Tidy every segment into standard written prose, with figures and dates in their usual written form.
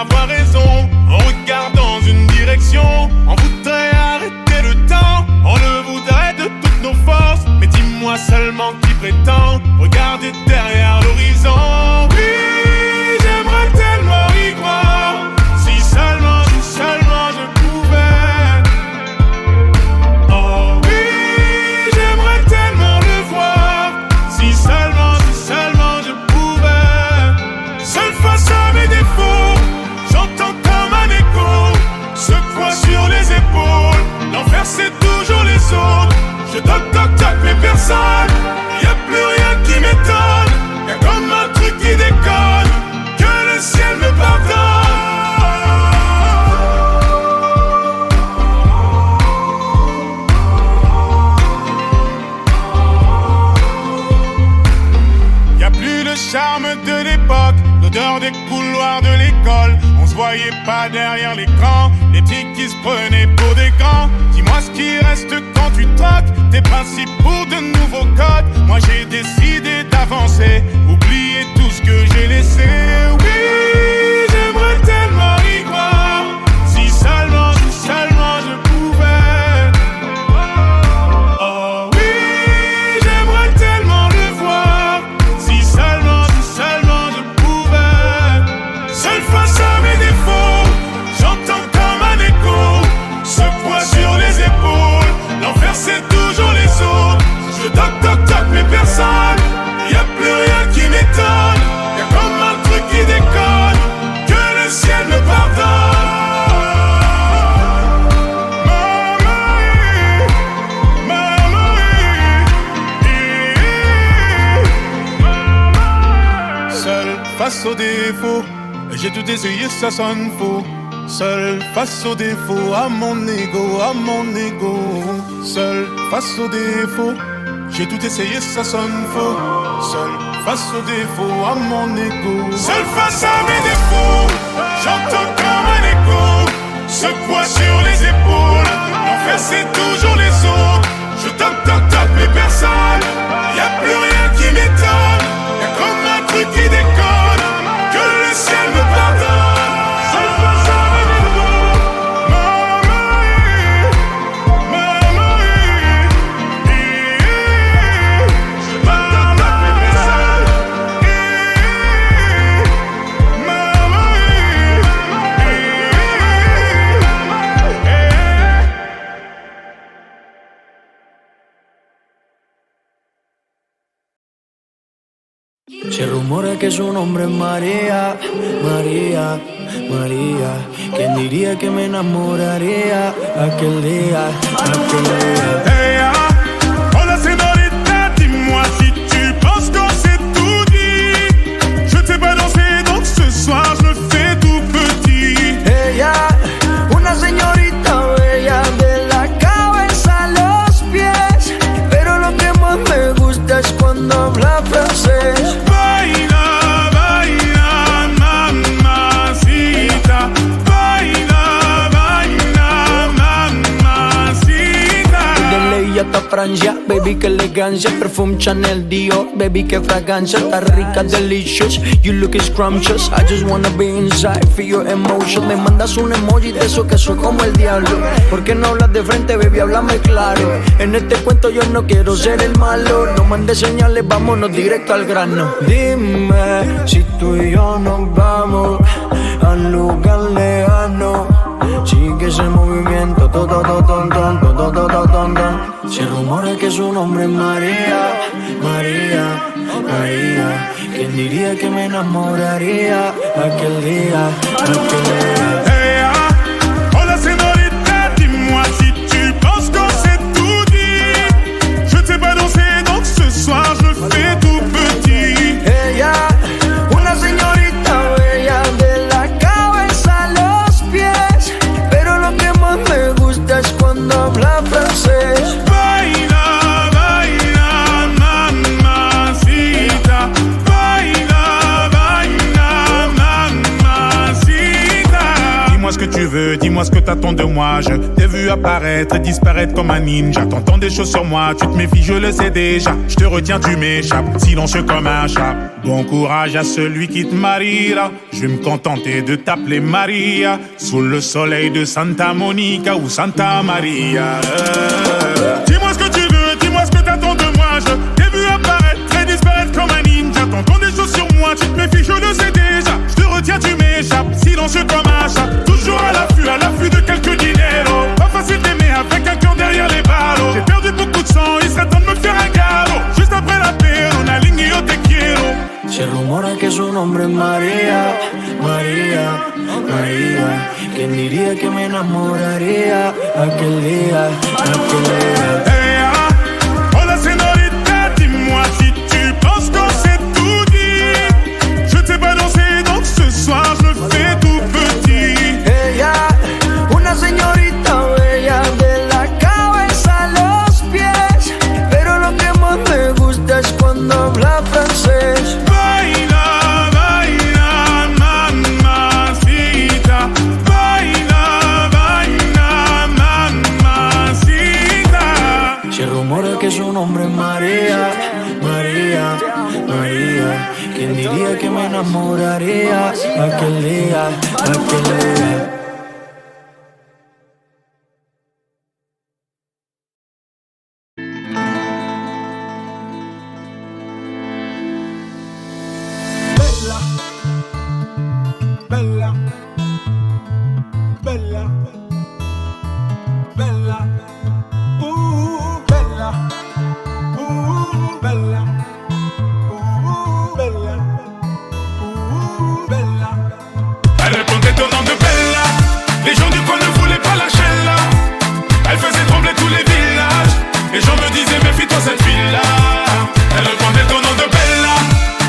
avoir raison. On regarde dans une direction, on voudrait arrêter le temps, on le voudrait de toutes nos forces. Mais dis-moi seulement qui prétend regarder derrière l'horizon. Oui, j'aimerais tellement y croire, si seulement je pouvais. Oh oui, j'aimerais tellement le voir, si seulement je pouvais. Seul face à mes défauts, j'entends comme un écho, secoue sur les épaules. L'enfer c'est toujours les autres. Je toc mais personne, y'a plus rien qui m'étonne. Y'a comme un truc qui déconne, que le ciel me pardonne. Y'a plus le charme de l'époque, l'odeur des couloirs de l'école. On se voyait pas derrière l'écran, les petits qui se prenaient pour des grands. Dis-moi ce qui reste quand tu troques tes principes pour de nouveaux codes. Moi j'ai décidé d'avancer, oublier tout ce que j'ai laissé. Oui, j'aimerais tellement y croire, si seulement je pouvais. Oh oui, j'aimerais tellement le voir, si seulement je pouvais. Seul face à mes défauts, j'entends comme un écho, secoue sur les épaules. L'enfer c'est toujours les autres. Je toc mais personne, y'a plus rien qui m'étonne. Y'a comme un truc qui déconne, que le ciel me pardonne. Seul face aux défauts, j'ai tout essayé, ça sonne faux. Seul face aux défauts, à mon ego. Seul face aux défauts, j'ai tout essayé, ça sonne faux. Seul face aux défauts, à mon ego. Seul face à mes défauts, j'entends comme un écho, secoue sur les épaules. L'enfer c'est toujours les autres. Je toc mais personne, y'a plus rien qui m'étonne. Y'a comme un truc qui déconne, que le ciel me pardonne. Seul face à mes défauts, Se rumora que su nombre es María, María, María. ¿Quién diría que me enamoraría aquel día, aquel día? Hey, oh la sénorita, dis-moi si tu penses qu'on s'est tout dit. Je t'ai pas dansé donc ce soir je me fais tout petit. Ella, una señorita bella de la cabeza a los pies, pero lo que más me gusta es cuando habla francés. Baila, baila, mamacita. Baila, baila, mamacita. De ley hasta Francia, baby, qué elegancia. Perfume Chanel, Dior, baby, qué fragancia. Está rica, delicious, you look scrumptious. I just wanna be inside, feel your emotion. Me mandas un emoji de eso que soy como el diablo. ¿Por qué no hablas de frente, baby? Háblame claro. En este cuento yo no quiero ser el malo. No mandes señales, vámonos directo al grano. Dime si tú y yo nos vamos al lugar lejano. Sigue ese movimiento, Se rumora que su nombre es María, María, María. ¿Quién diría que me enamoraría aquel día, aquel día? Hey, oh la sénorita, dis-moi si tu penses qu'on s'est tout dit. Je t'ai pas dansé donc ce soir je me fais tout petit. Ella, una señorita bella de la cabeza a los pies, pero lo que más me gusta es cuando habla francés. Baila, baila, mamacita. Baila, baila, mamacita. Dis-moi ce que tu veux, dis-moi dis-moi ce que t'attends de moi. Je t'ai vu apparaître et disparaître comme un ninja. T'entends des choses sur moi, tu te méfies, je le sais déjà. Je te retiens, tu m'échappes, silencieux comme un chat. Bon courage à celui qui te mariera. Je vais me contenter de t'appeler Maria, sous le soleil de Santa Monica ou Santa Maria. Dis-moi ce que tu veux, dis-moi ce que t'attends de moi. Je t'ai vu apparaître et disparaître comme un ninja. T'entends des choses sur moi, tu te méfies, je le sais déjà. Je te retiens, tu m'échappes, silencieux comme un chat. Toujours à l'affût de quelques dinero. Pas facile d'aimer avec un cœur derrière les ballots. J'ai perdu beaucoup de sang, il serait temps de me faire un galop. Juste après la paix, on a ligné au te quiero. Se rumora que su nombre es María, María, María. ¿Quién diría que me enamoraría aquel día, aquel día? Hey, hola señorita, dis-moi si tu penses qu'on s'est tout dit. Je t'ai pas dansé, donc ce soir je me fais tout petit. Ella, una señorita bella de la cabeza a los pies. Pero lo que más me gusta es cuando habla francés. Baila, baila, mamacita. Baila, baila, mamacita. Se rumora que su nombre es María, María, María. ¿Quién diría que me enamoraría aquel día, aquel día? Bella, bella, bella, bella, bella, bella, bella. Elle répondait au nom de Bella. Les gens du coin ne voulaient pas lâcher là. Elle faisait trembler tous les villages. Les gens me disaient méfie-toi cette fille-là. Elle répondait au nom de Bella.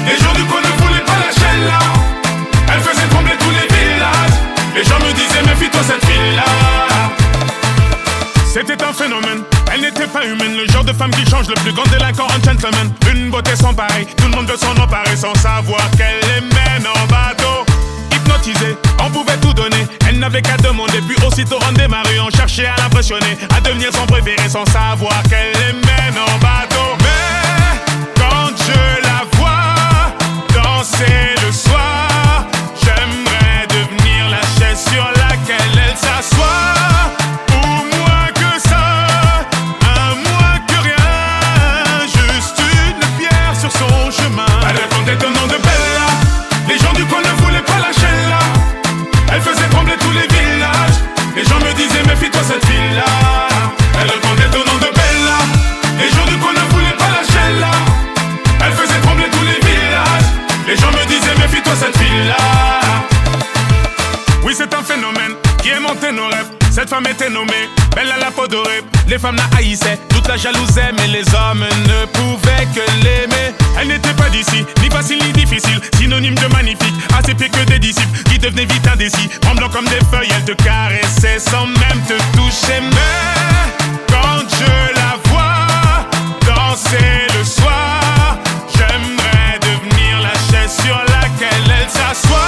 Les gens du coin ne voulaient pas lâcher là. Elle faisait trembler tous les villages. Les gens me disaient méfie-toi cette fille-là. C'était un phénomène, elle n'était pas humaine. Le genre de femme qui change le plus grand délinquant en gentleman. Une beauté sans pareil, tout le monde veut s'en emparer sans savoir qu'elle les mène en bateau. Hypnotisée, on pouvait tout donner. Elle n'avait qu'à demander, puis aussitôt on démarrait. On cherchait à l'impressionner, à devenir son préféré sans savoir qu'elle les mène en bateau. Mais quand je la vois danser le soir, j'aimerais devenir la chaise sur laquelle elle s'assoit. Son chemin. Elle répondait au nom de Bella. Les gens du coin ne voulaient pas lâcher là. Elle faisait trembler tous les villages. Les gens me disaient méfie-toi cette fille-là. Elle répondait au nom de Bella. Les gens du coin ne voulaient pas lâcher là. Elle faisait trembler tous les villages. Les gens me disaient méfie-toi cette fille-là. Oui, c'est un phénomène qui aimantait nos rêves. Cette femme était nommée Belle à la peau dorée. Les femmes la haïssaient, toute la jalousaient, mais les hommes ne pouvaient que l'aimer. Elle n'était pas d'ici, ni facile ni difficile, synonyme de magnifique, à ses pieds que des disciples qui devenaient vite indécis. Tremblant comme des feuilles, elle te caressait sans même te toucher. Mais quand je la vois danser le soir, j'aimerais devenir la chaise sur laquelle elle s'assoit.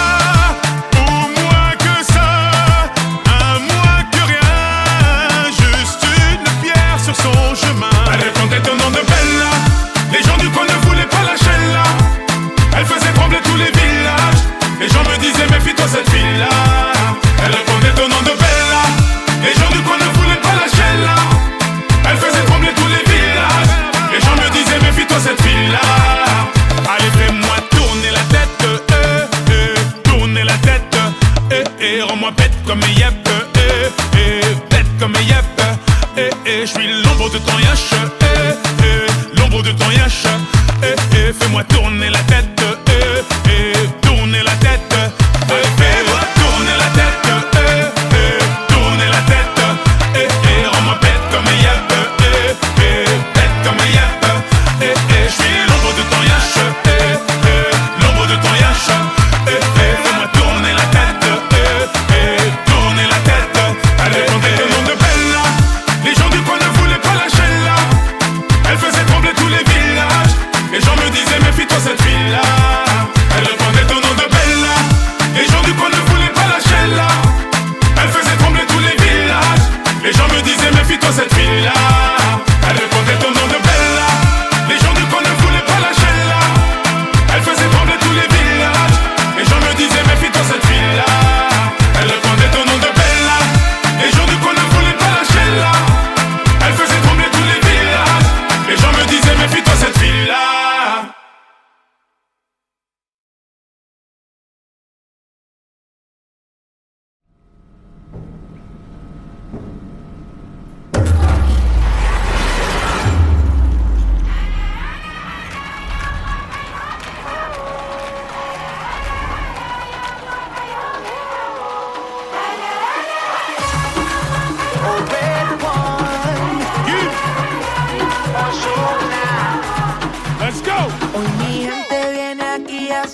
Son chemin. Elle répondait au nom de Bella. Les gens du coin ne voulaient pas lâcher là. Elle faisait trembler tous les villages. Les gens me disaient méfie-toi cette fille-là. Elle répondait au nom de Bella. Les gens du coin ne voulaient pas lâcher là. Elle faisait trembler tous les villages. Les gens me disaient méfie-toi cette fille-là. Allez fais-moi tourner la tête, tourner la tête, rends-moi bête comme yep, bête comme yep. Je suis l'ombre de ton yash, l'ombre de ton yash, fais-moi tourner la tête, tourner la tête, fais-moi tourner la tête, tourner la tête, rends-moi bête comme yep, bête comme yep, je suis l'ombre de ton yash, l'ombre de ton yash, fais-moi tourner la tête, tourner la tête, allez, on est le nom de Bella. Les gens du coin ne voulaient pas lâcher là. Elle faisait trembler tous les villages. Les gens me disaient méfie-toi cette fille-là.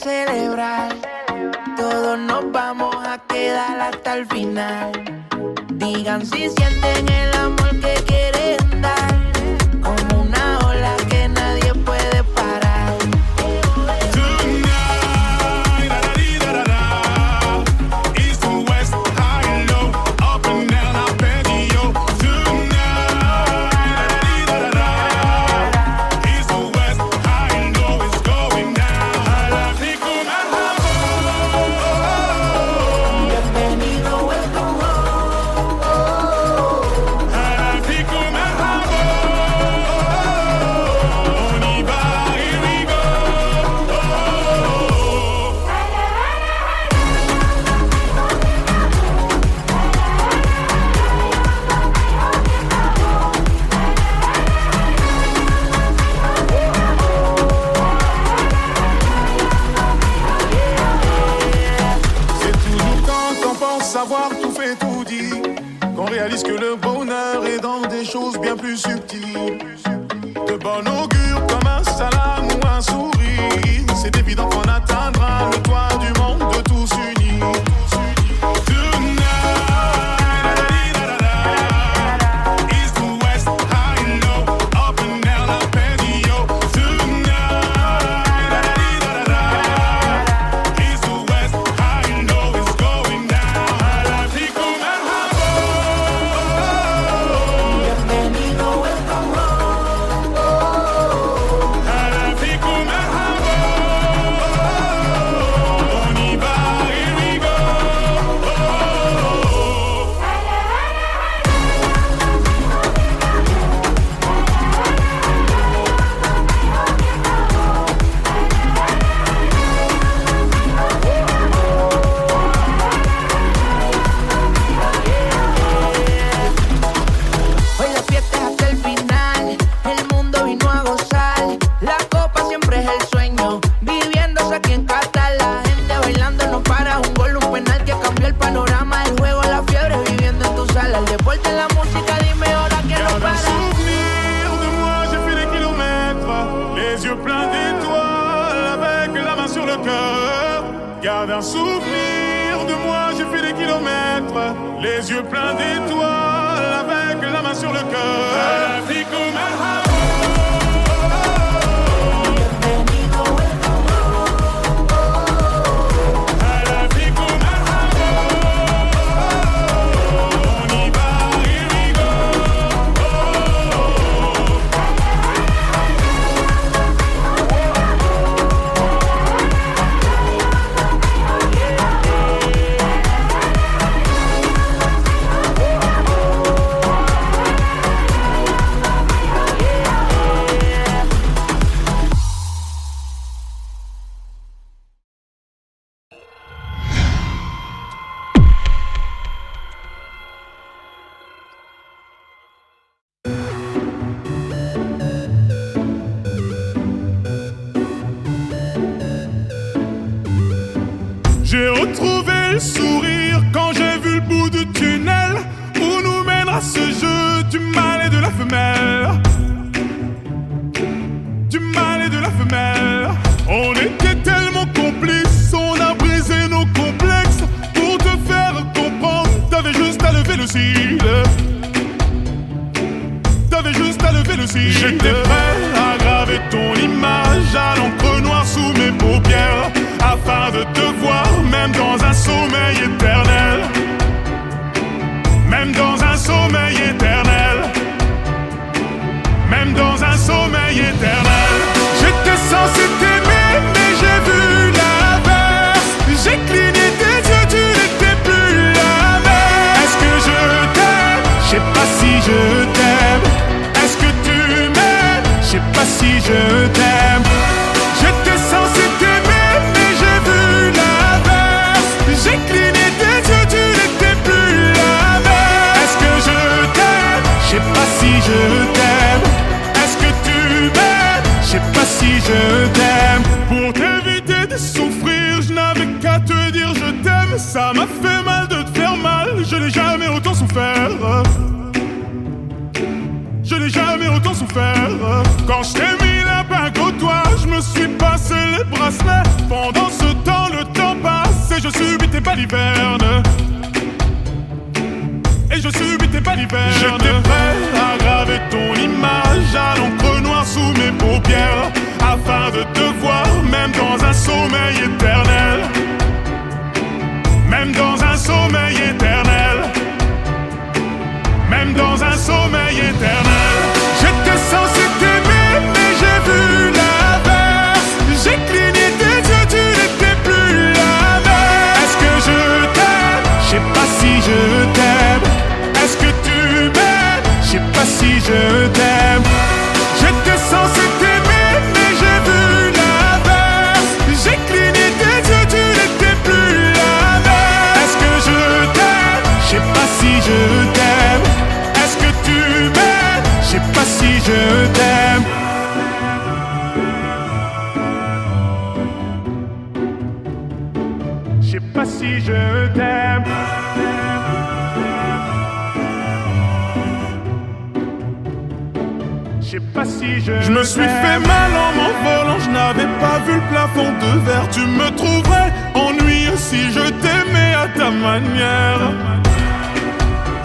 celebrar. Todos nos vamos a quedar hasta el final. Digan si sienten el amor que quieren dar, como una ola que nadie puede parar. Tonight, da-da-dee-da-da-da, east to west, high and low, up and down, up and yo. Tonight, da-da-dee-da-da-da, east to west, high and low, it's going down. Halafiku marhaba, Bienvenido, welcome home. halafiku marhaba, on y va, here we go. C'est toujours quand on pense avoir tout fait, tout dit, qu'on réalise que le bonheur est dans des choses bien plus subtiles. De bon augure comme un salam ou un sourire, c'est évident qu'on atteindra le toit du monde de tous unis. Tonight, da-da-dee-da-da-da, east to west, high and low, up and down, up and yo. Tonight, da-da-dee-da-da-da, east to west, high and low, it's going down. Halafiku marhaba, Bienvenido, welcome home. halafiku marhaba, on y va, here we go. Hoy la fiesta es hasta el final, el mundo vino a gozar. La copa siempre es el sueño, viviéndose aquí en Qatar. La gente bailando no para, un gol, un penal que cambió el panorama. El juego, la fiebre, viviendo en tu sala. El deporte, la música, dime ahora quién lo Garde un para. souvenir de moi, j'ai fait des kilomètres, les yeux pleins d'étoiles, avec la main sur le cœur. Garde un souvenir de moi, j'ai fait des kilomètres, les yeux pleins d'étoiles, avec la main sur le cœur. Halafiku marhaba, Bienvenido, welcome home. halafiku marhaba, on y va, here we go. J'ai retrouvé le sourire quand j'ai vu le bout du tunnel où nous mènera ce jeu du mâle et de la femelle. Du mâle et de la femelle. On était tellement complices, on a brisé nos complexes. Pour te faire comprendre, t'avais juste à lever le cil. T'avais juste à lever le cil. J'étais prêt à graver ton image à l'encre noire sous mes paupières, afin de te voir même dans un sommeil éternel. Même dans un sommeil éternel. Même dans un sommeil éternel. J'étais censé t'aimer mais j'ai vu l'inverse. J'ai cligné tes yeux, tu n'étais plus la même. Est-ce que je t'aime? Je sais pas si je t'aime. Est-ce que tu m'aimes? Je sais pas si je t'aime. J'étais censé t'aimer mais j'ai vu l'inverse. J'ai cligné tes yeux, tu n'étais plus la même. Est-ce que je t'aime? Je sais pas si je t'aime. Est-ce que tu m'aimes? Je sais pas si je t'aime. Pour t'éviter de souffrir, je n'avais qu'à te dire je t'aime. Ça m'a fait mal de te faire mal, je n'ai jamais autant souffert. Je n'ai jamais autant souffert. Quand je t'ai mis la bague au doigt, je me suis passé les bracelets. Pendant ce balivernes. Et je subis tes balivernes. J'étais prêt à graver ton image à l'encre noire sous mes paupières, afin de te voir même dans un sommeil éternel. Même dans un sommeil éternel. Même dans un sommeil éternel. J'étais censé t'aimer mais j'ai vu l'inverse. J'ai cligné tes yeux, tu n'étais plus la même. Est-ce que je t'aime? Je sais pas si je t'aime. Est-ce que tu m'aimes? Je sais pas si je t'aime. J'étais censé t'aimer mais j'ai vu l'inverse. J'ai cligné tes yeux, tu n'étais plus la même. Est-ce que je t'aime? Je sais pas si je t'aime. Est-ce que tu m'aimes? Je sais pas si je t'aime. Je sais pas si je t'aime. Je sais pas si je me suis fait mal en m'envolant, je n'avais pas vu le plafond de verre. Tu me trouverais ennuyeux si je t'aimais à ta manière.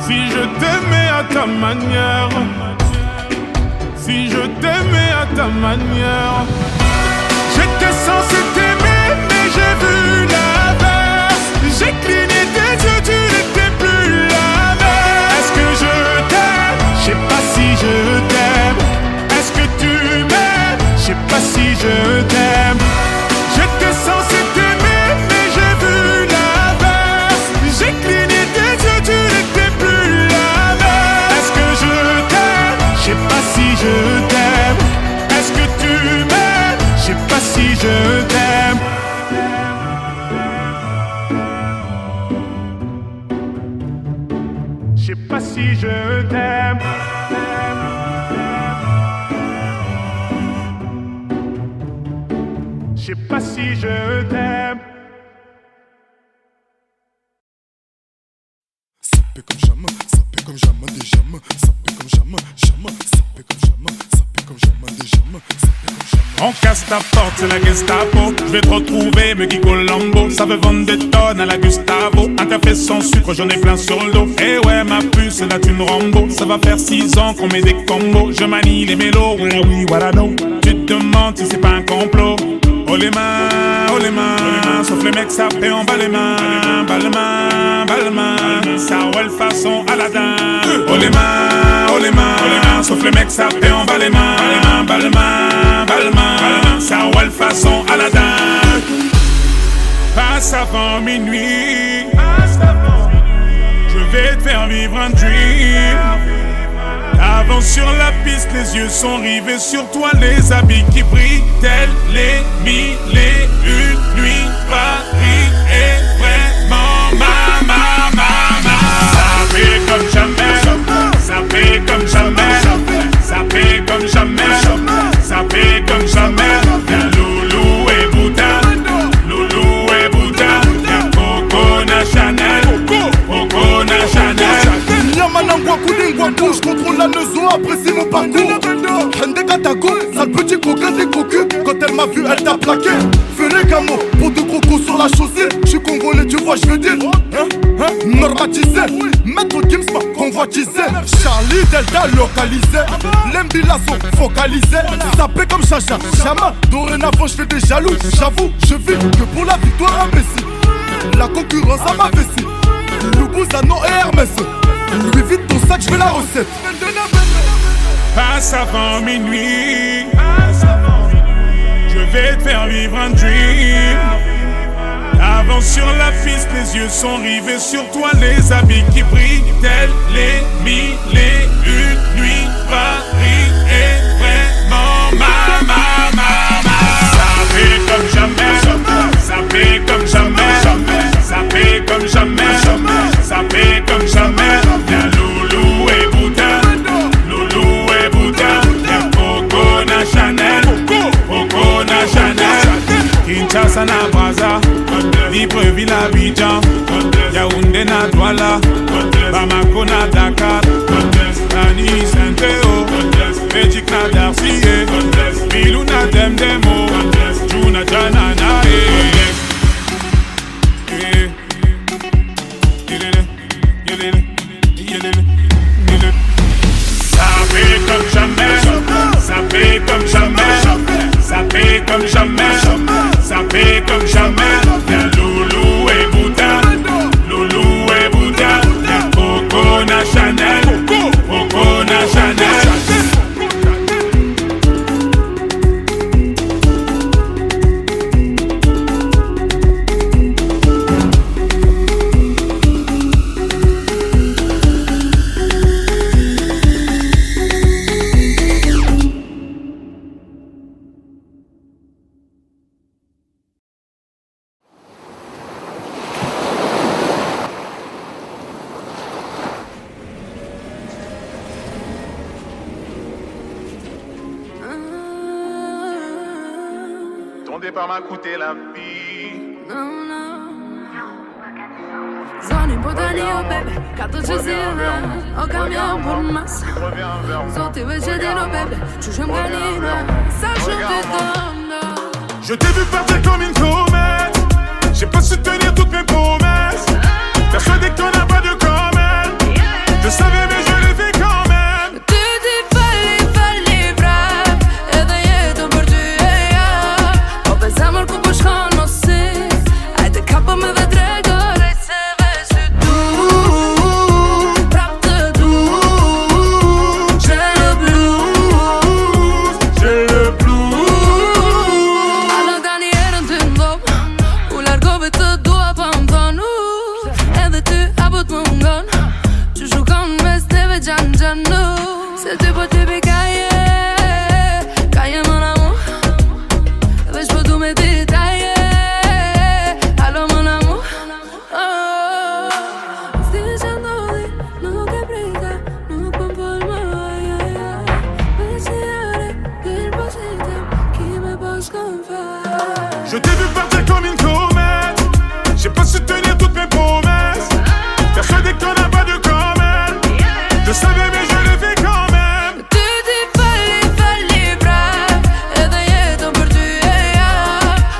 Si je t'aimais à ta manière. Si je t'aimais à ta manière. J'étais censé t'aimer mais j'ai vu l'inverse. J'ai cligné tes yeux, tu n'étais plus la même. Est-ce que je t'aime? Je sais pas si je t'aime. Est-ce que tu m'aimes? Je sais pas si je t'aime. J'étais censé t'aimer mais j'ai vu l'inverse. J'ai cligné tes yeux, tu n'étais plus la même. Est-ce que je t'aime? Je sais pas si je t'aime. Est-ce que tu m'aimes? Je sais pas si je t'aime. Je sais pas si je t'aime. Je sais pas si je t'aime. Ça paie comme jamais, ça paie comme jamais des jamais, ça paie comme jamais, jamais, ça paie comme jamais, ça paie comme jamais des jamais, ça paie comme jamais. On casse ta porte, c'est la Gestapo. Je vais te retrouver, me Guy Colombo. Ça veut vendre des tonnes à la Gustavo. Un café sans sucre, j'en ai plein sur le dos. Eh ouais, ma puce, là tu me Rambo. Ça va faire 6 ans qu'on met des combos. Je manie les mélos, voilà oui, voilà non. Tu te demandes si c'est pas un complot. Oh les mains, sauf les mecs ça paie en bas les mains. Bas les mains, ça roule façon Aladdin. Oh les mains, sauf les mecs ça paie en bas les mains. Bas les mains, ça roule façon Aladdin. Passe avant minuit, je vais te faire vivre un dream. Avance sur la piste, les yeux sont rivés sur toi, les habits qui brillent, tels les 1001 nuits. Paris est vraiment ma. Ça fait comme jamais, ça fait comme jamais, ça fait comme jamais, ça fait comme jamais. Y'a Loulou et Bouddha, y'a Coco Chanel, Coco Chanel. Yamanangwa Koulingwa Couche, contrôle la maison, apprécie mon parcours. Hende Katago, sale petit coquin des cocus. Quand elle m'a vu, elle t'a plaqué. Fais les camos, pour de crocos sur la chaussée. J'suis congolais, tu vois, j'veux dire. Normatisé, maître Gims m'a convoitisé. Charlie Delta localisé. L'embila sont focalisés. Sapé comme Chacha, Chama. Dorénavant, j'fais des jaloux. J'avoue, je vis que pour la victoire imbécile. La concurrence à ma vessie. Loubouzanon et Hermès. Lui vite ton sac, j'vais la recette. Passe avant minuit, je vais te faire vivre un dream. Avance sur la piste, les yeux sont rivés sur toi, les habits qui brillent, tels les 1001 nuits. Paris est vraiment ma. Ça fait comme jamais, ça fait comme jamais, ça fait comme jamais, ça fait comme jamais. Y'a Loulou et Bouddha, y'a Coco Chanel, Coco Chanel. Kinshasa na Braza, Libreville Abidjan, Yaoundé na Douala, Bamako na Dakar, Nani Saint-Théo, Belgique na comme jamais. Ça fait comme jamais. Y'a Loulou et Bouddha. Loulou et Bouddha. Y'a Coco na Chanel. Coco na Chanel. Ton départ m'a coûté la vie. Zoni podanio, baby, kato ci sirve. O cambiato por más. Zoti vece di no, baby, ciucem ganina. Sacho te donne. Je t'ai vu partir comme une comète. J'ai pas su tenir toutes mes promesses. Persuadé qu'on n'a pas de comète. Je savais mais je l'ai fait quand même. Tu ti falli brav. Edhe jeto për ty e ja. Po pe zemër ku po shkon mos si. Ajde kapo me dhe drejtore. Se veç ty du. Prap të du. J'ai le blues. J'ai le blues. Alla tani erën ty ndop. U largove të dua pa më thonu. Edhe ty apo të mungon. Që shukon mes teve gjan gjanu. Se ty po ty pi kaje. Kaje mon amour. Veç po du me detaje. Alo mon amour. Stile që ndodhi, nuk e prita. Nuk po m'fol më veç një ore, del po sitem. Ki me pas kom fal. Je t'ai vu partir comme une comète. J'ai pas su tenir toutes mes promesses. Persuadé qu'on n'a pas de comète. Je savais mais je l'ai fait quand même. Tu ti falli brav. Edhe jeto për ty e ja.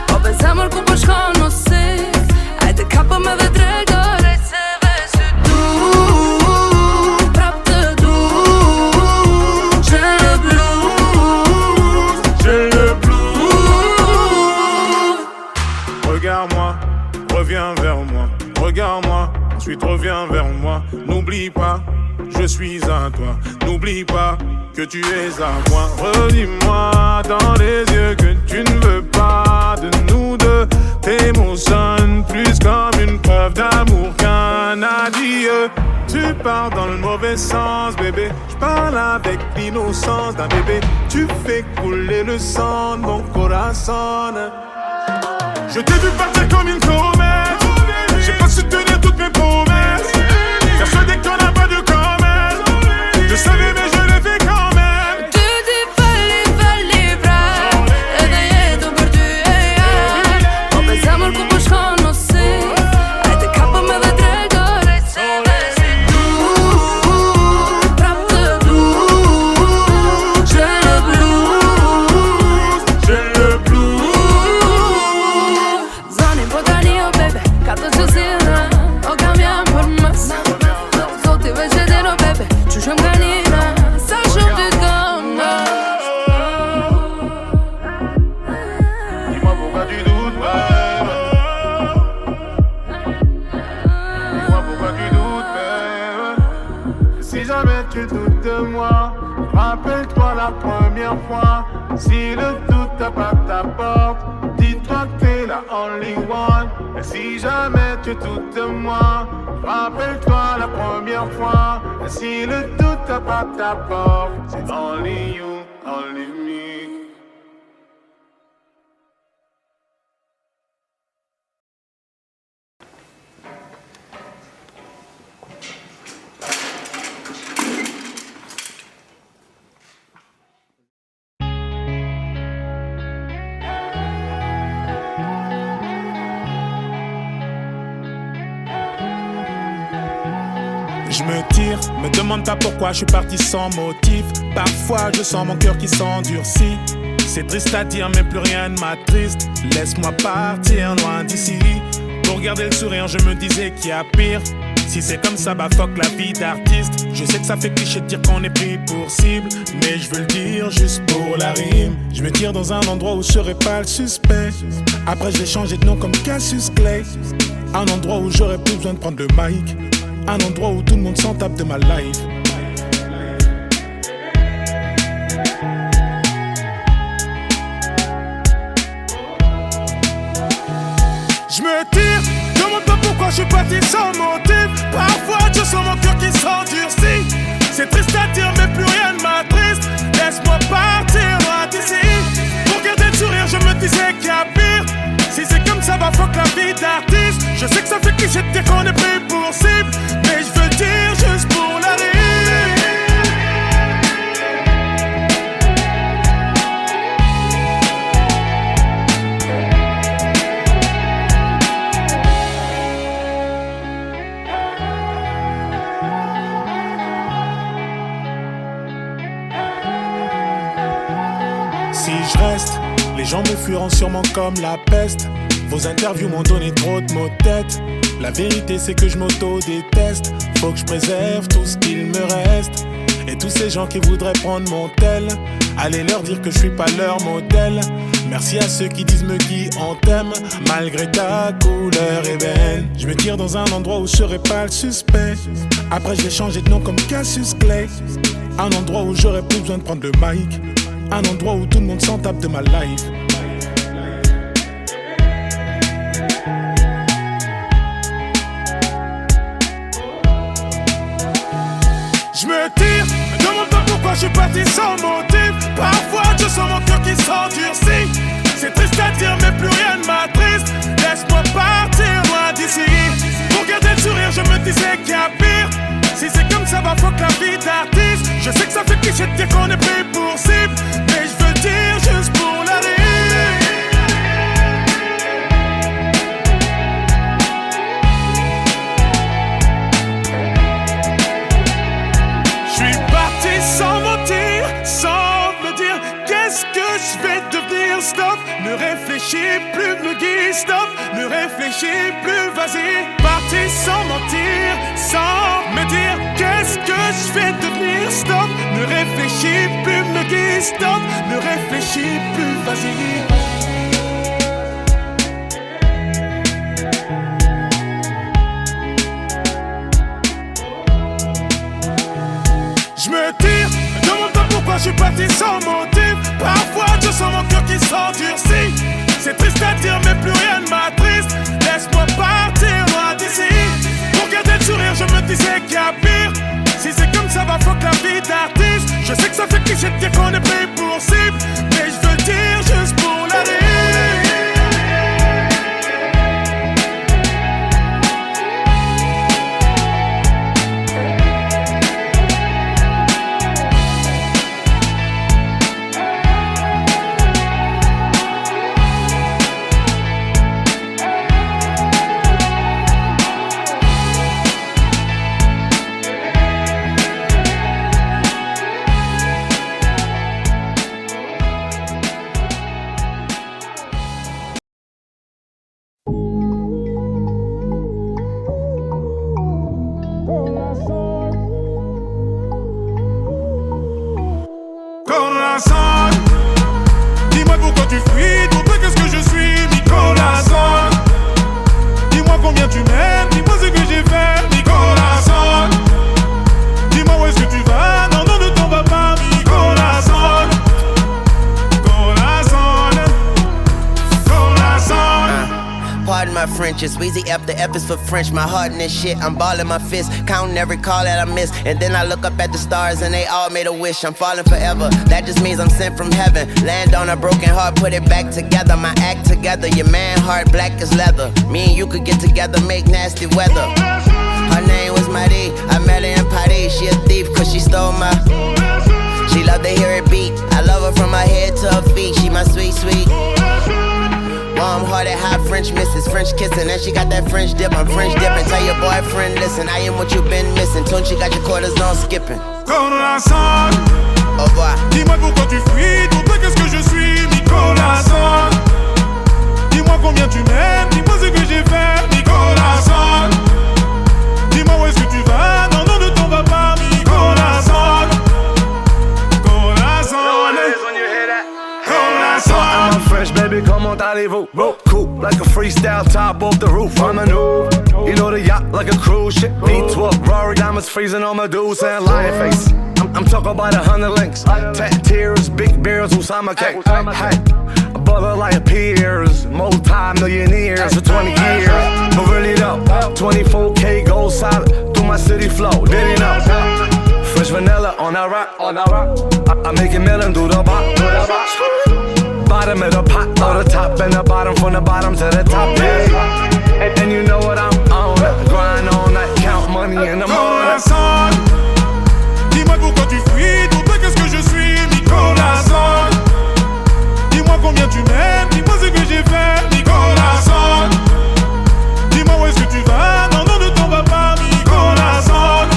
Po pe zemër ku po shkon mos si. Ajde kapo me dhe drejtore. Se veç ty du. Prap të du. J'ai le blues. J'ai le blues. Regarde-moi, reviens vers moi. Regarde-moi, ensuite reviens vers moi. N'oublie pas, je suis à toi. N'oublie pas que tu es à moi. Redis-moi dans les yeux que tu ne veux pas de nous deux. Tes mots sonnent plus comme une preuve d'amour qu'un adieu. Tu pars dans le mauvais sens, bébé. Je parle avec l'innocence d'un bébé. Tu fais couler le sang de mon corazon. Je t'ai vu partir comme une comète. J'ai pas su tenir toutes mes promesses. Persuadé qu'on n'a pas de comète. Je savais mais je l'ai fait quand même. Tu ti falli brav. Edhe jeto për ty e ja. Po pe zemër ku po shkon mos si. Ajde kapo me dhe drejtore. Se veç ty du. Prap të du. J'ai le blues. J'ai le blues. Zoni podanio, baby, kato që sirve. O cambiam por mas. Zoti veç di no, baby, ciucem ganina. Sa shumë ty donne. Dis-moi pourquoi tu doutes, babe. Dis-moi pourquoi tu doutes, babe. Si jamais tu doutes de moi, rappelle-toi la première fois. Si le doute tape à ta porte, dis-toi que t'es la only one. Et si jamais tu doutes de moi, rappelle-toi la première fois. Et si le doute tape à ta porte, c'est only you, only me. Je me tire, me demande pas pourquoi je suis parti sans motif. Parfois je sens mon cœur qui s'endurcit. C'est triste à dire mais plus rien ne m'attriste. Laisse-moi partir loin d'ici. Pour garder le sourire je me disais qu'il y a pire. Si c'est comme ça, bah fuck la vie d'artiste. Je sais que ça fait cliché de dire qu'on est pris pour cible, mais je veux le dire juste pour la rime. Je me tire dans un endroit où je serai pas le suspect. Après je vais changer de nom comme Cassius Clay. Un endroit où j'aurais plus besoin de prendre le mic. Un endroit où tout le monde s'en tape de ma life. Je me tire, demande pas pourquoi je suis parti sans motif. Parfois je sens mon cœur qui s'endurcit. C'est triste à dire mais plus rien ne m'attriste. Laisse-moi partir loin d'ici. Pour garder le sourire je me disais qu'il y a pire. Si c'est comme ça va fuck la vie d'artiste. Je sais que ça fait cliché de dire qu'on est pris pour cible, mais je veux dire juste pour la rime. Si je reste, les gens me fuiront sûrement comme la peste. Vos interviews m'ont donné trop de maux de tête. La vérité c'est que je m'auto-déteste. Faut que je préserve tout ce qu'il me reste. Et tous ces gens qui voudraient prendre mon tel, allez leur dire que je suis pas leur modèle. Merci à ceux qui disent me qui on t'aime, malgré ta couleur ébène. Je me tire dans un endroit où je serai pas le suspect. Après je vais changer de nom comme Cassius Clay. Un endroit où j'aurais plus besoin de prendre le mic. Un endroit où tout le monde s'en tape de ma life. Je me tire, me demande pas pourquoi je suis parti sans motif. Parfois je sens mon cœur qui s'endurcit. C'est triste à dire mais plus rien ne m'attriste. Laisse-moi partir loin d'ici. Pour garder le sourire je me disais qu'il y a pire. Si c'est comme ça va fuck la vie d'artiste. Je sais que ça fait cliché de dire qu'on est pris pour cible, mais je veux dire juste pour la rime. Sans mentir, sans me dire qu'est-ce que je vais devenir. Stop, ne réfléchis plus, me guide. Stop, ne réfléchis plus, vas-y. Parti sans mentir, sans me dire qu'est-ce que je vais devenir. Stop, ne réfléchis plus, me guide. Stop, ne réfléchis plus, vas-y. Je me tire, me demande pas pourquoi je suis parti sans motif. Parfois je sens mon cœur qui s'endurcit. C'est triste à dire mais plus rien ne m'attriste. Laisse-moi partir loin d'ici. Pour garder le sourire je me disais qu'il y a pire. Si c'est comme ça va fuck la vie d'artiste. Je sais que ça fait cliché de dire qu'on est pris pour cible, mais je veux dire juste pour la rime. Dis-moi pourquoi tu fuis, pour toi qu'est-ce que je suis, Nicolas Son. Dis-moi combien tu m'aimes, dis-moi ce que j'ai fait, Nicolas Son. Dis-moi où est-ce que tu vas, non, non, ne t'en vas pas, Nicolas Son. Pardon my French, it's Weezy F, the F is for French. My heart in this shit, I'm balling my fist, counting every call that I miss. And then I look up at the stars and they all made a wish. I'm falling forever, that just means I'm sent from heaven. Land on a broken heart, put it back together. My act together, your man heart black as leather. Me and you could get together, make nasty weather. Her name was Marie, I met her in Paris. She a thief cause she stole my. She love to hear it beat, I love her from her head to her feet. She my sweet, sweet. Warm-hearted, hot French misses, French kissing, and she got that French dip. I'm French dipping. Tell your boyfriend, listen, I am what you've been missing. Tune, she got your quarters on skipping. Nicolas Son. Au revoir. Dis-moi pourquoi tu fuis, pour toi qu'est-ce que je suis, Nicolas Son. Dis-moi combien tu m'aimes, dis-moi ce que j'ai fait, Nicolas Son. Dis-moi où est-ce que tu vas, non, non, ne t'en vas pas, mi corazon. I'm fresh, baby, come on, allez-vous. Cool, like a freestyle, top off the roof. I'm a noob, you know the yacht like a cruise ship. V12, Rory diamonds freezing on my dudes and lion face. I'm talking about 100 links, tattoos, big beers, Usama cake. Hey, a brother like peers, multi-millionaires for 20 years. But really though, 24K gold solid through my city flow. Did he know? Fresh vanilla on that rock, I make it million through the bottom. Bottom of the pot, or the top and the bottom, from the bottom to the top, yeah. And you know what I'm on, grind on that, count money in the morning. Dis-moi pourquoi tu fuis, pour toi qu'est-ce que je suis, mi corazon. Dis-moi combien tu m'aimes, dis-moi ce que j'ai fait, mi corazon. Dis-moi où est-ce que tu vas, non, non, ne t'en vas pas, mi corazon.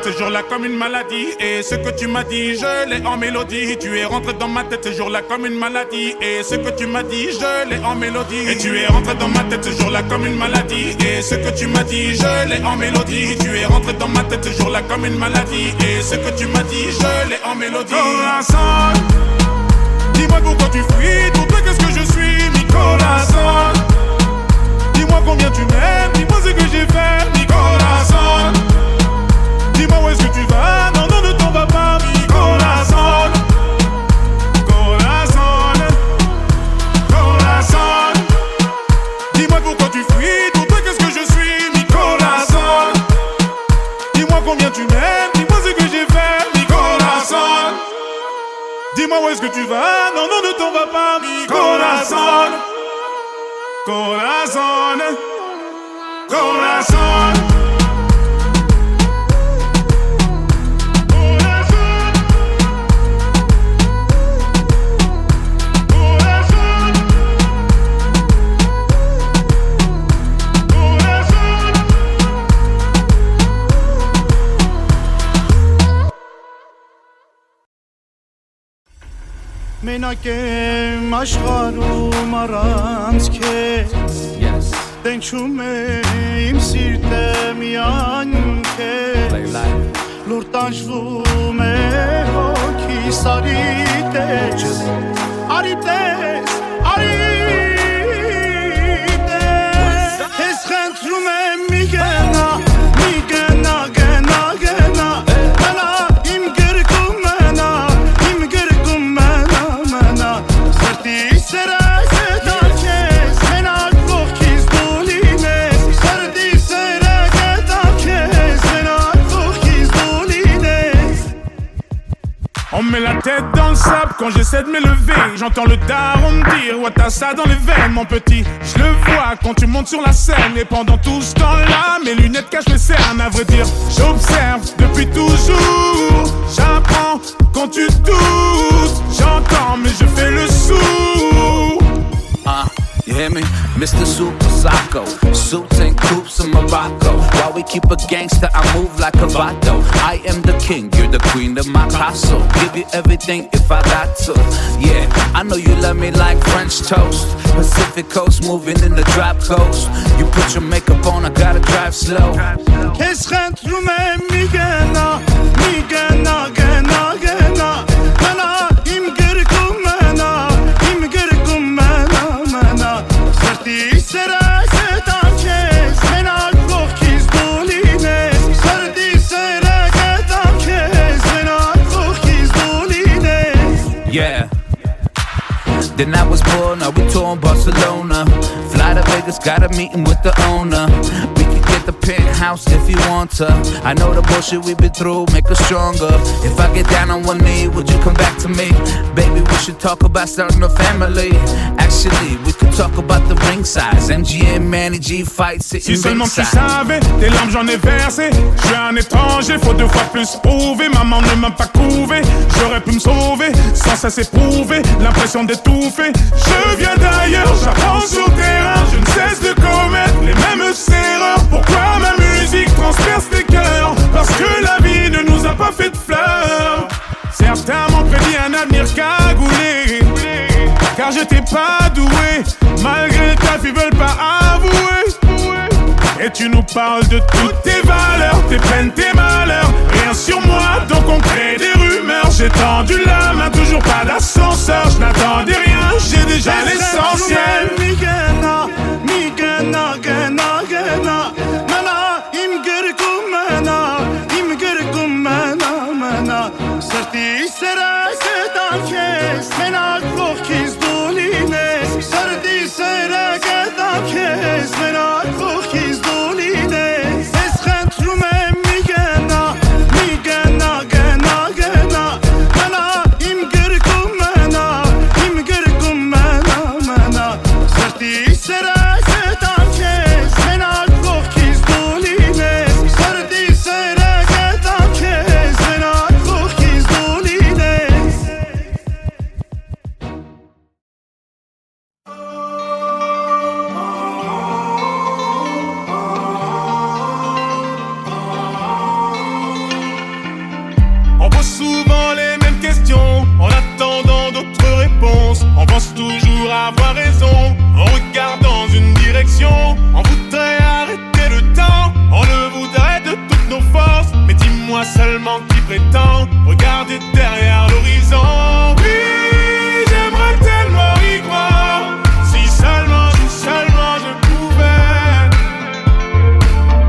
Ce jour-là comme une maladie. Et ce que tu m'as dit, je l'ai en mélodie. Tu es rentré dans ma tête ce jour-là comme une maladie. Et ce que tu m'as dit, je l'ai en mélodie. Et tu es rentré dans ma tête ce jour-là comme une maladie. Et ce que tu m'as dit, je l'ai en mélodie. Tu es rentré dans ma tête ce jour-là comme une maladie. Et ce que tu m'as dit, je l'ai en mélodie. Corazon, dis-moi pourquoi tu fuis. Pour toi qu'est-ce que je suis, mi corazon. Dis-moi combien tu m'aimes, dis-moi ce que j'ai fait, mi corazon. Dis-moi où est-ce que tu vas, non, non, ne t'en vas pas, mi corazon. Corazon, corazon. Dis-moi pourquoi tu fuis, pour toi qu'est-ce que je suis, mi corazon. Dis-moi combien tu m'aimes, dis-moi ce que j'ai fait, mi corazon. Dis-moi où est-ce que tu vas, non, non, ne t'en vas pas, mi corazon. Corazon, corazon. Մենակ եմ աշխարհում առանց քեզ Տենչում է իմ սիրտը միայն քեզ Լուր տանջվում է հոգիս արի տես Արի տես, արի տես Ես խնդրում եմ մի գնա, մի գնա, գնա, գնա Մնա իմ գրկում մնա, իմ գրկում մնա, մնա Սրտի սրս տար քեզ, մենակ կողքից դու լինես Սրտի սրը գտար քեզ, մենակ կողքից դու լինես On me met la tête dans le sable quand j'essaie de m'élever. J'entends le daron me dire ouais t'as ça dans les veines mon petit. Je le vois quand tu montes sur la scène. Et pendant tout ce temps-là mes lunettes cachent mes cernes. À vrai dire j'observe depuis toujours. J'apprends quand tu doutes. J'entends mais je fais le sourd. You hear me? Mr. Super Psycho, suits and coops in Morocco. While we keep a gangster, I move like a vato. I am the king, you're the queen of my castle. Give you everything if I got to. Yeah, I know you love me like French toast. Pacific coast, moving in the drop coast. You put your makeup on, I gotta drive slow. Քեզ խնդրում եմ մի գնա, մի գնա, գնա, գնա Մնա իմ գրկում մնա, իմ գրկում մնա, մնա Սրտի սրս տար քեզ, մենակ կողքից դու լինես Սրտի սրը գտար քեզ, մենակ կողքից դու լինես Yeah. Then I was born, now we tour in Barcelona. Fly to Vegas, got a meeting with the owner. We can get the penthouse if you want to. I know the bullshit we've been through, make us stronger. If I get down on one knee, would you come back to me? Baby, we should talk about starting a family. Actually, we could talk about the ring size. MGM, Manny G fight, sitting Si seulement tu ringside. savais, tes larmes j'en ai versé. Je suis un étranger, faut 2 fois plus prouver. Maman ne m'a pas couvé, j'aurais pu me sauver sans cesse éprouver l'impression d'étouffer. Je viens d'ailleurs, j'apprends sur le terrain. Je ne cesse de commettre les mêmes erreurs. Pourquoi ma musique transperce tes cœurs? Parce que la vie ne nous a pas fait de fleurs. Certains m'ont prédit un avenir cagoulé, car j'étais pas doué. Malgré ta bref ils veulent pas avouer. Et tu nous parles de toutes tes valeurs, tes peines, tes malheurs. Rien sur moi, donc on crée des rumeurs. J'ai tendu la main, toujours pas d'ascenseur. Je n'attendais rien, j'ai déjà l'essentiel. Migena, migena, gena, gena. Mena, imgerkum mena, mena. Serti sera sedan kes, mena kokis dolines. Serti sera sedan kes, mena kokis dolines. Eschentrum migena, migena, gena, gena. Mena, imgerkum mena, mena. Serti sera sedan kes, mena kokis dolines. Serti sera sedan kes, mena kokis dolines. On pose souvent les mêmes questions en attendant d'autres réponses. On pense toujours avoir raison. On regarde dans une direction. On voudrait arrêter le temps. On le voudrait de toutes nos forces. Mais dis-moi seulement qui prétend regarder derrière l'horizon. Oui, j'aimerais tellement y croire. Si seulement je pouvais.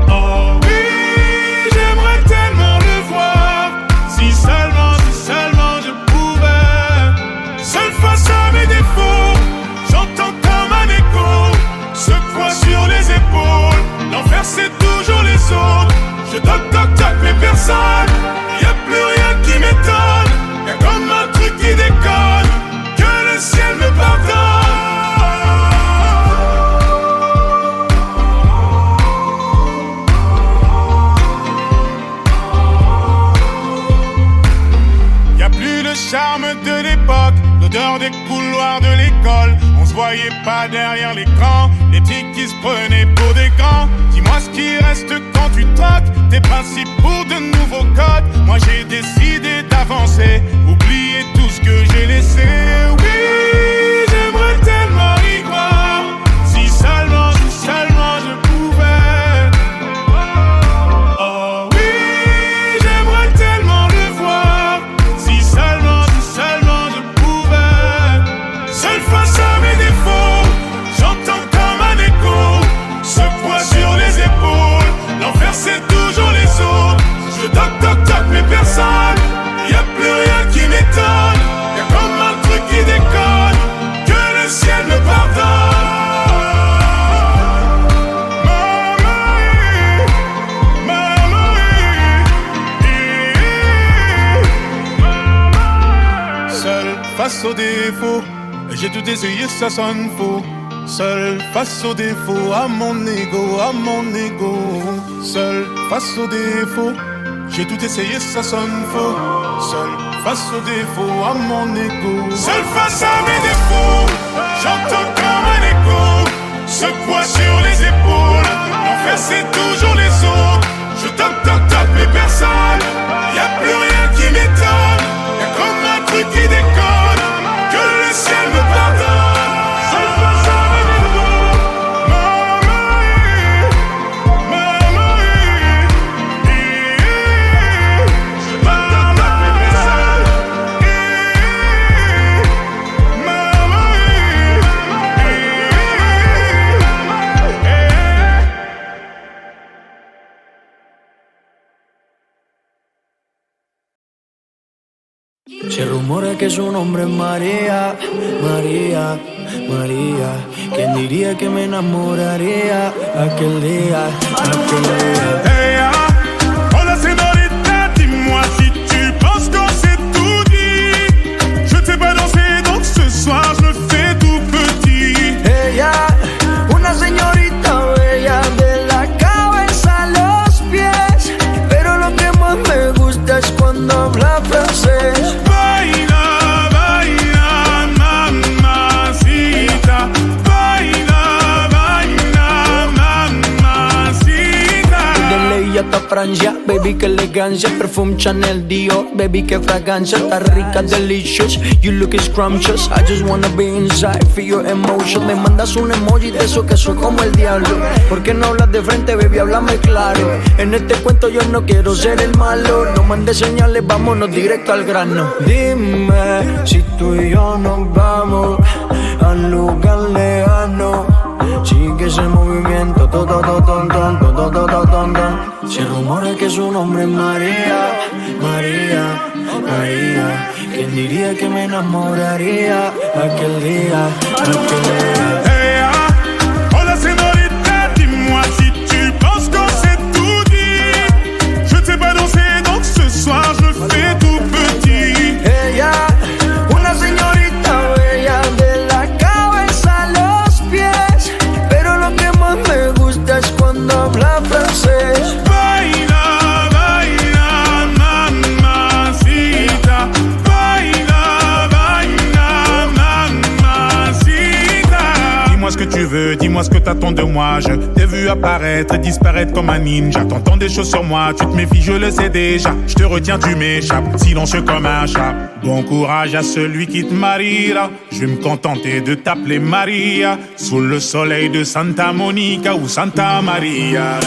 Oh oui, j'aimerais tellement le voir. Si seulement je pouvais. Seul face à mes défauts, j'entends comme un écho se croit sur les épaules. L'enfer c'est toujours les autres. Je toc mais personne. Y'a plus rien qui m'étonne. Y'a comme un truc qui déconne. Que le ciel me pardonne. Y'a plus le charme de l'époque, l'odeur des couloirs de l'école. On se voyait pas derrière l'écran, les petits qui se prenaient pour des grands. Dis-moi ce qui reste quand tu troques tes principes pour de nouveaux codes. Moi j'ai décidé d'avancer, oublier tout ce que j'ai laissé. Oui, j'aimerais tellement y croire. Si seulement je pouvais. Oh oui, j'aimerais tellement le voir. Si seulement je pouvais. Seul face à mes défauts, j'entends comme un écho se poids sur les épaules. L'enfer c'est toujours les autres. Je toc mais personne. Y'a plus rien qui m'étonne. Y'a comme un truc qui déconne. Que le ciel me pardonne. Seul face aux défauts, j'ai tout essayé, ça sonne faux. Seul face aux défauts, à mon ego. Seul face aux défauts, j'ai tout essayé, ça sonne faux. Seul face aux défauts, à mon ego. Seul face à mes défauts, j'entends comme un écho se poids sur les épaules. L'enfer c'est toujours les autres. Je toc mais personne. Y'a plus rien qui m'étonne. Y'a comme un truc qui déconne. Que le ciel me pardonne. Seul face à mes défauts. Se rumora que su nombre es María, María, María. ¿Quién diría que me enamoraría aquel día, aquel día? Hey, oh la señorita, dis-moi si tu penses qu'on s'est tout dit. Je t'ai pas dansé, donc ce soir je me fais tout petit. Ella, una señorita bella de la cabeza a los pies. Pero lo que más me gusta es cuando habla francés. Baila, baila, mamacita. Baila, baila, mamacita. Italia hasta Francia, baby, que elegancia. Perfume Chanel, Dior, baby, que fragancia. Está rica, delicious, you look scrumptious. I just wanna be inside, feel your emotion. Me mandas un emoji de eso que soy como el diablo. ¿Por qué no hablas de frente, baby? Háblame claro. En este cuento yo no quiero ser el malo. No mandes señales, vámonos directo al grano. Dime si tú y yo nos vamos al lugar lejano. Sigue ese movimiento, se rumora que su nombre es María, María, María. ¿Quién diría que me enamoraría aquel día, aquel día? Hey, ah, hola señorita, dis-moi si tu penses qu'on s'est tout dit. Je ne sais pas danser, donc ce soir je fais tout petit. Ella, una señorita bella de la cabeza a los pies, pero lo que más me gusta es cuando habla francés. Baila, baila, mamacita. Baila, baila, mamacita. Dis-moi ce que tu veux, dis-moi ce que t'attends de moi. Je t'ai vu apparaître et disparaître comme un ninja. T'entends des choses sur moi, tu te méfies, je le sais déjà. Je te retiens, tu m'échappes, silencieux comme un chat. Bon courage à celui qui te mariera. Je vais me contenter de t'appeler Maria. Sous le soleil de Santa Monica ou Santa Maria.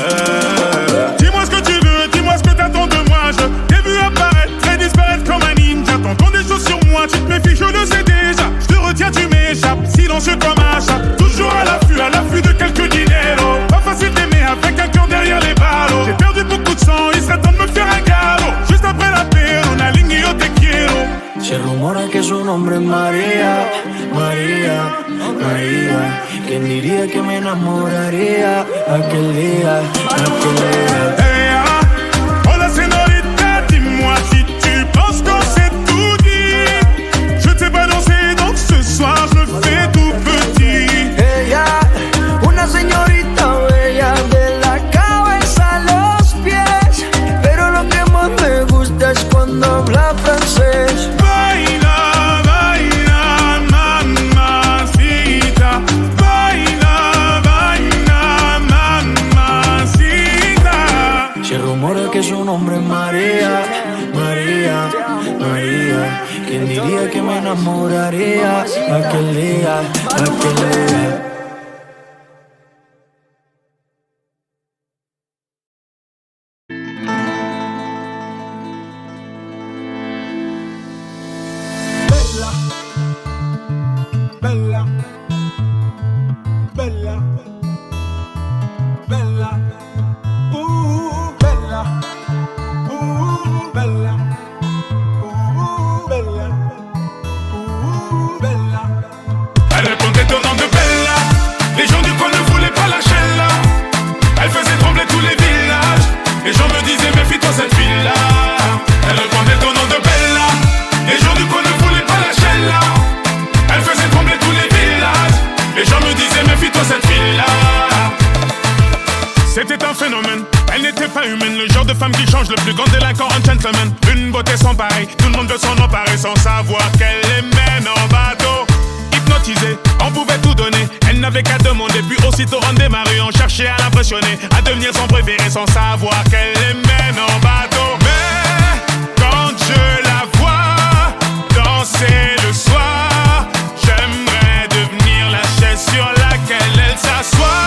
Dis-moi ce que tu veux, dis-moi ce que t'attends de moi. Je t'ai vu apparaître et disparaître comme un ninja. T'entends des choses sur moi, tu te méfies, je le sais déjà. Je te retiens, tu m'échappes, silencieux comme un chat. Toujours à l'affût de quelques dineros. Pas facile d'aimer avec un cœur derrière les barreaux. J'ai perdu beaucoup de sang, il serait temps de me faire un galop. Juste après la paix, on aligne yo te quiero. Se rumora que su nombre es María, María, María. ¿Quién diría que me enamoraría aquel día, aquel día? Hey, ah, hola señorita, dis-moi si tu penses qu'on s'est tout dit. Je ne sais pas danser, donc ce soir je fais tout petit. Ella, una señorita bella de la cabeza a los pies, pero lo que más me gusta es cuando habla francés. Baila, baila, mamacita. Baila, baila, mamacita. Se rumora que su nombre es María, María, María. ¿Quién diría que me enamoraría aquel día, aquel día? Bella, bella, bella, bella, bella, bella, bella. Elle répondait au nom de Bella. Les gens du coin ne voulaient pas lâcher là. Elle faisait trembler tous les villages. Les gens me disaient méfie-toi cette fille-là. Elle répondait au nom de Bella. Les gens du coin ne voulaient pas lâcher là. Elle faisait trembler tous les villages. Les gens me disaient méfie-toi cette fille-là. C'était un phénomène, elle n'était pas humaine. Le genre de femme qui change le plus grand délinquant en gentleman. Une beauté sans pareil, tout le monde veut s'en emparer sans savoir qu'elle les mène en bateau. Hypnotisée, on pouvait tout donner. Elle n'avait qu'à demander, puis aussitôt on démarrait. On cherchait à l'impressionner, à devenir son préféré sans savoir qu'elle les mène en bateau. Mais quand je la vois danser le soir, j'aimerais devenir la chaise sur laquelle elle s'assoit.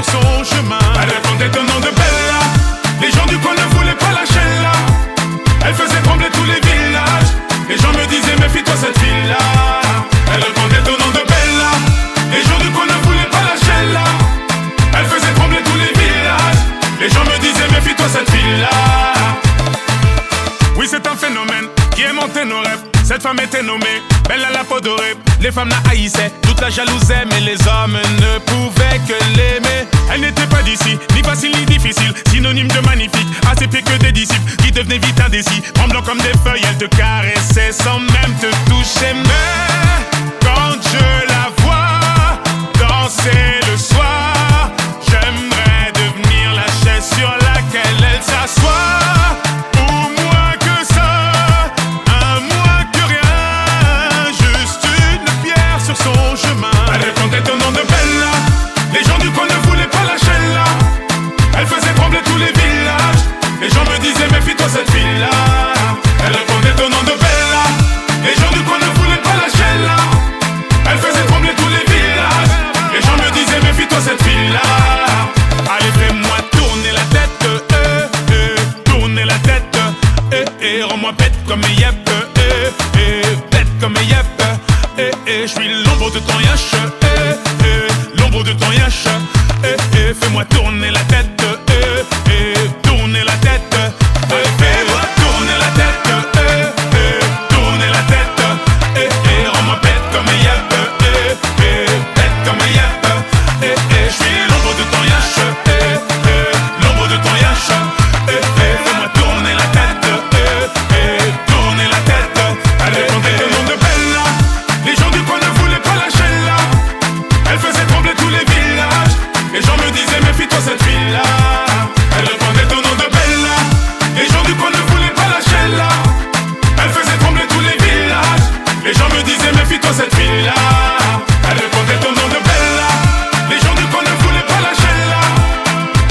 Son chemin. Elle répondait au nom de Bella. Les gens du coin ne voulaient pas lâcher là. Elle faisait trembler tous les villages. Les gens me disaient méfie-toi cette fille-là. Elle répondait au nom de Bella. Les gens du coin ne voulaient pas lâcher là. Elle faisait trembler tous les villages. Les gens me disaient méfie-toi cette fille-là. Oui, c'est un phénomène qui aimantait nos rêves. Cette femme était nommée Bella la peau dorée. Les femmes la haïssaient, toute la jalousaient, mais les hommes ne pouvaient que l'aimer. Elle n'était pas d'ici, ni facile ni difficile, synonyme de magnifique, à ses pieds que des disciples qui devenaient vite indécis. Tremblant comme des feuilles, elle te caressait sans même te toucher. Mais quand je la vois danser le soir, j'aimerais devenir la chaise sur laquelle elle s'assoit. Son chemin. l'ombre de ton yash, l'ombre de ton yash, fais-moi tourner la tête, tourner la tête, fais-moi tourner la tête, tourner la tête, rends-moi bête comme un yap, bête comme un yap, je suis l'ombre de ton yash, l'ombre de ton yash, fais-moi tourner la tête, tourner la tête, allez, on est le nom de Bella, les gens du coin ne voulaient pas lâcher là, elle faisait trembler tous les villages, les gens me disaient méfie-toi cette fille-là. Elle répondait au nom de Bella. Les gens du coin ne voulaient pas lâcher là. Elle faisait trembler tous les villages. Les gens me disaient méfie-toi cette fille-là. Elle répondait au nom de Bella. Les gens du coin ne voulaient pas lâcher là.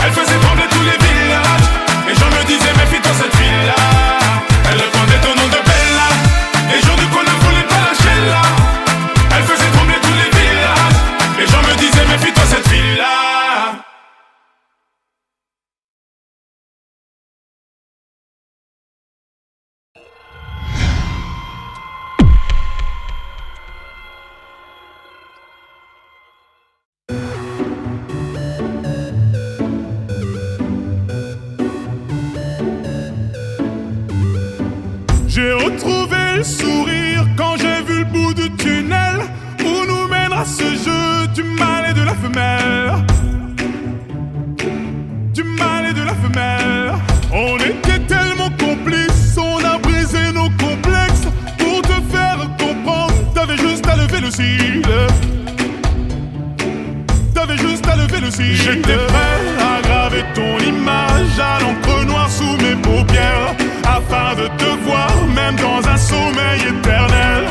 Elle faisait trembler tous les villages. Les gens me disaient méfie-toi cette fille-là. Elle répondait au nom de Bella. Les gens du coin ne voulaient pas lâcher là. Elle faisait trembler tous les villages. Les gens me disaient méfie-toi cette fille-là. J'ai retrouvé le sourire quand j'ai vu le bout du tunnel où nous mènera ce jeu du mal et de la femelle. Du mal et de la femelle. On était tellement complices, on a brisé nos complexes. Pour te faire comprendre, t'avais juste à lever le cil. T'avais juste à lever le cil. J'étais prêt à graver ton image à l'encre noire sous mes paupières, afin de te voir même dans un sommeil éternel.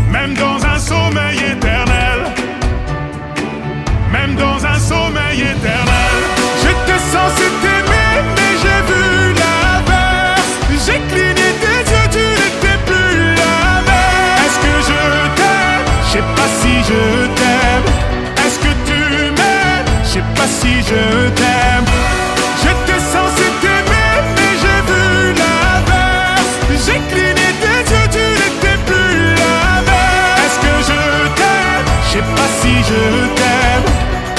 Même dans un sommeil éternel. Même dans un sommeil éternel. J'étais censé t'aimer mais j'ai vu l'inverse. J'ai cligné tes yeux, tu n'étais plus la même. Est-ce que je t'aime? Je sais pas si je t'aime. Est-ce que tu m'aimes? Je sais pas si je t'aime. J'étais censé t'aimer mais j'ai vu l'inverse. J'ai cligné tes yeux, tu n'étais plus la même. Est-ce que je t'aime? Je sais pas si je t'aime.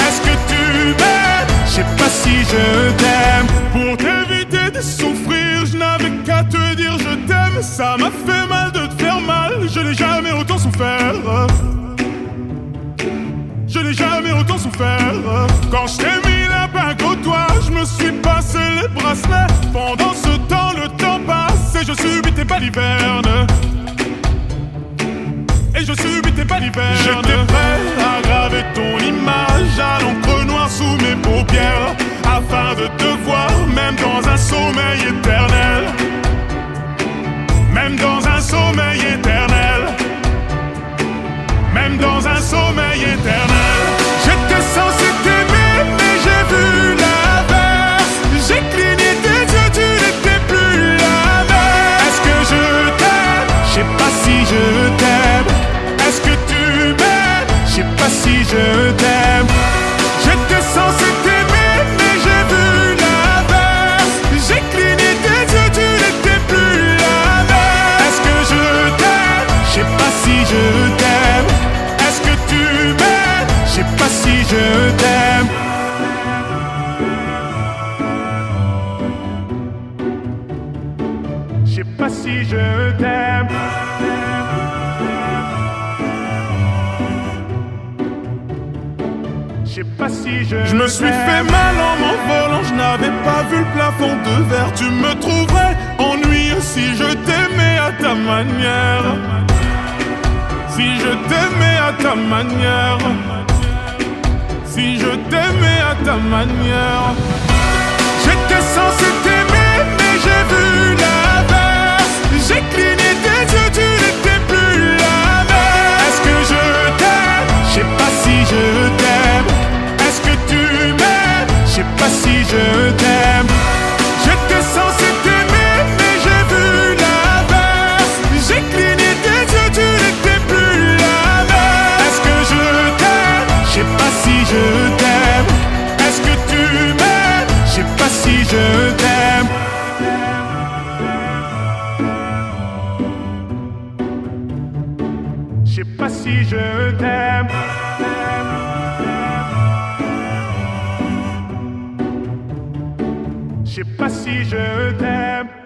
Est-ce que tu m'aimes? Je sais pas si je t'aime. Pour t'éviter de souffrir, je n'avais qu'à te dire je t'aime. Ça m'a fait mal de te faire mal, je n'ai jamais autant souffert. Je n'ai jamais autant souffert. Quand je t'ai mis la bague au doigt, je me suis passé les bracelets. Pendant ce temps, le temps passe et je subis tes balivernes. Et je subis tes balivernes. J'étais prêt à graver ton image à l'encre noire sous mes paupières, afin de te voir même dans un sommeil éternel. Même dans un sommeil éternel. Même dans un sommeil éternel. J'étais censé t'aimer mais j'ai vu l'inverse. J'ai cligné tes yeux, tu n'étais plus la même. Est-ce que je t'aime? Je sais pas si je t'aime. Est-ce que tu m'aimes? Je sais pas si je t'aime. J'étais censé t'aimer mais j'ai vu l'inverse. J'ai cligné tes yeux, tu n'étais plus la même. Est-ce que je t'aime? Je sais pas si je t'aime. Est-ce que tu m'aimes? Je sais pas si je t'aime. Je sais pas si je t'aime. Je sais pas si je me suis fait mal en m'envolant, je n'avais pas vu le plafond de verre. Tu me trouverais ennuyeux si je t'aimais à ta manière. Si je t'aimais à ta manière. Si je t'aimais à ta manière. J'étais censé t'aimer mais j'ai vu l'inverse. J'ai cligné tes yeux, tu n'étais plus la même. Est-ce que je t'aime? Je sais pas si je t'aime. Est-ce que tu m'aimes? Je sais pas si je t'aime. J'étais censé t'aimer mais j'ai vu l'inverse. J'ai cligné tes yeux, tu n'étais plus la même. Est-ce que je t'aime? Je sais pas si je t'aime. Est-ce que tu m'aimes? Je sais pas si je t'aime. sais pas si je t'aime. Je sais pas si je t'aime.